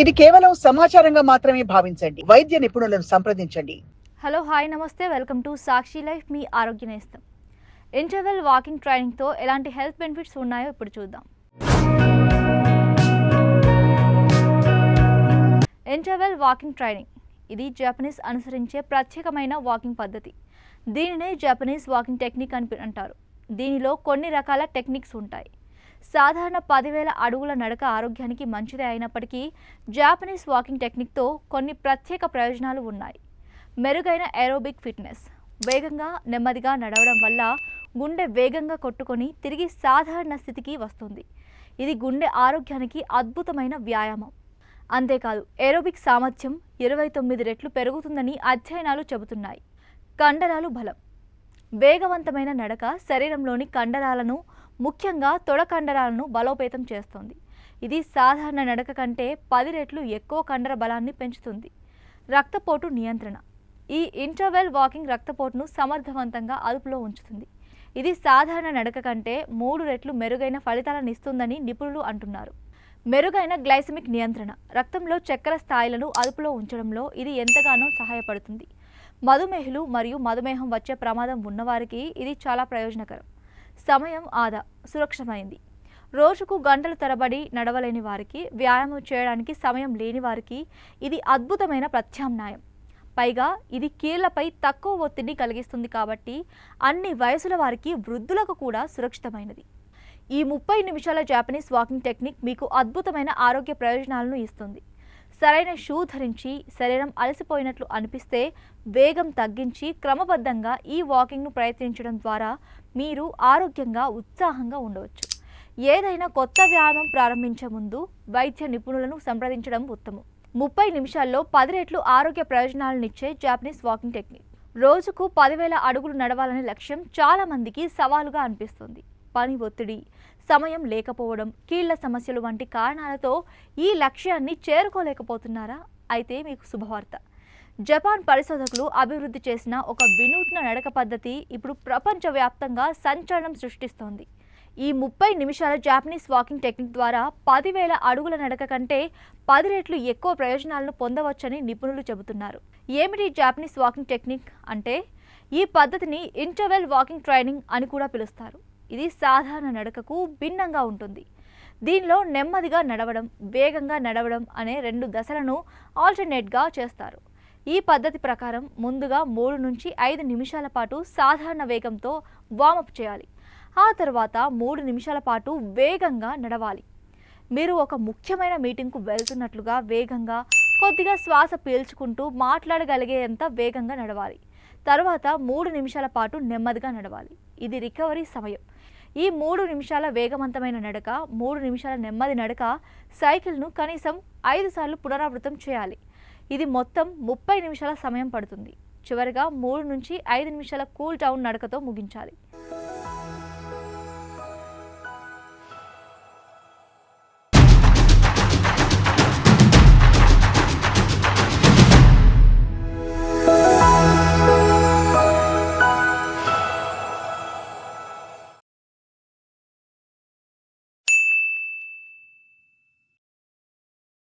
ఇది కేవలం సమాచారంగా మాత్రమే భావించండి. వైద్య నిపుణులను సంప్రదించండి. హలో హాయ్ నమస్తే వెల్కమ్ టు సాక్షి లైఫ్ మీ ఆరోగ్య నేస్తం. ఇంటర్వెల్ వాకింగ్ ట్రైనింగ్తో ఎలాంటి హెల్త్ బెనిఫిట్స్ ఉన్నాయో ఇప్పుడు చూద్దాం. ఇంటర్వెల్ వాకింగ్ ట్రైనింగ్ ఇది జపనీస్ అనుసరించే ప్రత్యేకమైన వాకింగ్ పద్ధతి. దీనినే జపనీస్ వాకింగ్ టెక్నిక్ అని అంటారు. దీనిలో కొన్ని రకాల టెక్నిక్స్ ఉంటాయి. సాధారణ 10,000 అడుగుల నడక ఆరోగ్యానికి మంచిదే అయినప్పటికీ జాపనీస్ వాకింగ్ టెక్నిక్తో కొన్ని ప్రత్యేక ప్రయోజనాలు ఉన్నాయి. మెరుగైన ఏరోబిక్ ఫిట్నెస్. వేగంగా నెమ్మదిగా నడవడం వల్ల గుండె వేగంగా కొట్టుకొని తిరిగి సాధారణ స్థితికి వస్తుంది. ఇది గుండె ఆరోగ్యానికి అద్భుతమైన వ్యాయామం. అంతేకాదు ఏరోబిక్ సామర్థ్యం 29 రెట్లు పెరుగుతుందని అధ్యయనాలు చెబుతున్నాయి. కండరాలు బలం. వేగవంతమైన నడక శరీరంలోని కండరాలను, ముఖ్యంగా తొడ కండరాలను బలోపేతం చేస్తుంది. ఇది సాధారణ నడక కంటే 10 రెట్లు ఎక్కువ కండర బలాన్ని పెంచుతుంది. రక్తపోటు నియంత్రణ. ఈ ఇంటర్వెల్ వాకింగ్ రక్తపోటును సమర్థవంతంగా అదుపులో ఉంచుతుంది. ఇది సాధారణ నడక కంటే 3 రెట్లు మెరుగైన ఫలితాలను ఇస్తుందని నిపుణులు అంటున్నారు. మెరుగైన గ్లైసెమిక్ నియంత్రణ. రక్తంలో చక్కెర స్థాయిలను అదుపులో ఉంచడంలో ఇది ఎంతగానో సహాయపడుతుంది. మధుమేహులు మరియు మధుమేహం వచ్చే ప్రమాదం ఉన్నవారికి ఇది చాలా ప్రయోజనకరం. సమయం ఆదా. సురక్షితమైంది. రోజుకు గంటల తరబడి నడవలేని వారికి, వ్యాయామం చేయడానికి సమయం లేని వారికి ఇది అద్భుతమైన ప్రత్యామ్నాయం. పైగా ఇది కీళ్లపై తక్కువ ఒత్తిడిని కలిగిస్తుంది కాబట్టి అన్ని వయసుల వారికి, వృద్ధులకు కూడా సురక్షితమైనది. ఈ 30 నిమిషాల జాపనీస్ వాకింగ్ టెక్నిక్ మీకు అద్భుతమైన ఆరోగ్య ప్రయోజనాలను ఇస్తుంది. సరైన షూ ధరించి శరీరం అలసిపోయినట్లు అనిపిస్తే వేగం తగ్గించి క్రమబద్ధంగా ఈ వాకింగ్ను ప్రయత్నించడం ద్వారా మీరు ఆరోగ్యంగా, ఉత్సాహంగా ఉండవచ్చు. ఏదైనా కొత్త వ్యాయామం ప్రారంభించే ముందు వైద్య నిపుణులను సంప్రదించడం ఉత్తమం. 30 నిమిషాల్లో 10 రెట్లు ఆరోగ్య ప్రయోజనాలనిచ్చే జాపనీస్ వాకింగ్ టెక్నిక్. రోజుకు 10,000 అడుగులు నడవాలనే లక్ష్యం చాలా మందికి సవాలుగా అనిపిస్తుంది. పని ఒత్తిడి, సమయం లేకపోవడం, కీళ్ల సమస్యలు వంటి కారణాలతో ఈ లక్ష్యాన్ని చేరుకోలేకపోతున్నారా? అయితే మీకు శుభవార్త. జపాన్ పరిశోధకులు అభివృద్ధి చేసిన ఒక వినూత్న నడక పద్ధతి ఇప్పుడు ప్రపంచవ్యాప్తంగా సంచలనం సృష్టిస్తోంది. ఈ 30 నిమిషాల జాపనీస్ వాకింగ్ టెక్నిక్ ద్వారా 10,000 అడుగుల నడక కంటే 10 రెట్లు ఎక్కువ ప్రయోజనాలను పొందవచ్చని నిపుణులు చెబుతున్నారు. ఏమిటి జాపనీస్ వాకింగ్ టెక్నిక్ అంటే? ఈ పద్ధతిని ఇంటర్వెల్ వాకింగ్ ట్రైనింగ్ అని కూడా పిలుస్తారు. ఇది సాధారణ నడకకు భిన్నంగా ఉంటుంది. దీనిలో నెమ్మదిగా నడవడం, వేగంగా నడవడం అనే 2 దశలను ఆల్టర్నేట్గా చేస్తారు. ఈ పద్ధతి ప్రకారం ముందుగా 3 నుంచి 5 నిమిషాల పాటు సాధారణ వేగంతో వార్మప్ చేయాలి. ఆ తర్వాత 3 నిమిషాల పాటు వేగంగా నడవాలి. మీరు ఒక ముఖ్యమైన మీటింగ్కు వెళ్తున్నట్లుగా వేగంగా, కొద్దిగా శ్వాస పీల్చుకుంటూ మాట్లాడగలిగేంత వేగంగా నడవాలి. తర్వాత 3 నిమిషాల పాటు నెమ్మదిగా నడవాలి. ఇది రికవరీ సమయం. ఈ 3 నిమిషాల వేగవంతమైన నడక, 3 నిమిషాల నెమ్మది నడక సైకిల్ను కనీసం 5 సార్లు పునరావృతం చేయాలి. ఇది మొత్తం 30 నిమిషాల సమయం పడుతుంది. చివరిగా 3 నుంచి 5 నిమిషాల కూల్ డౌన్ నడకతో ముగించాలి.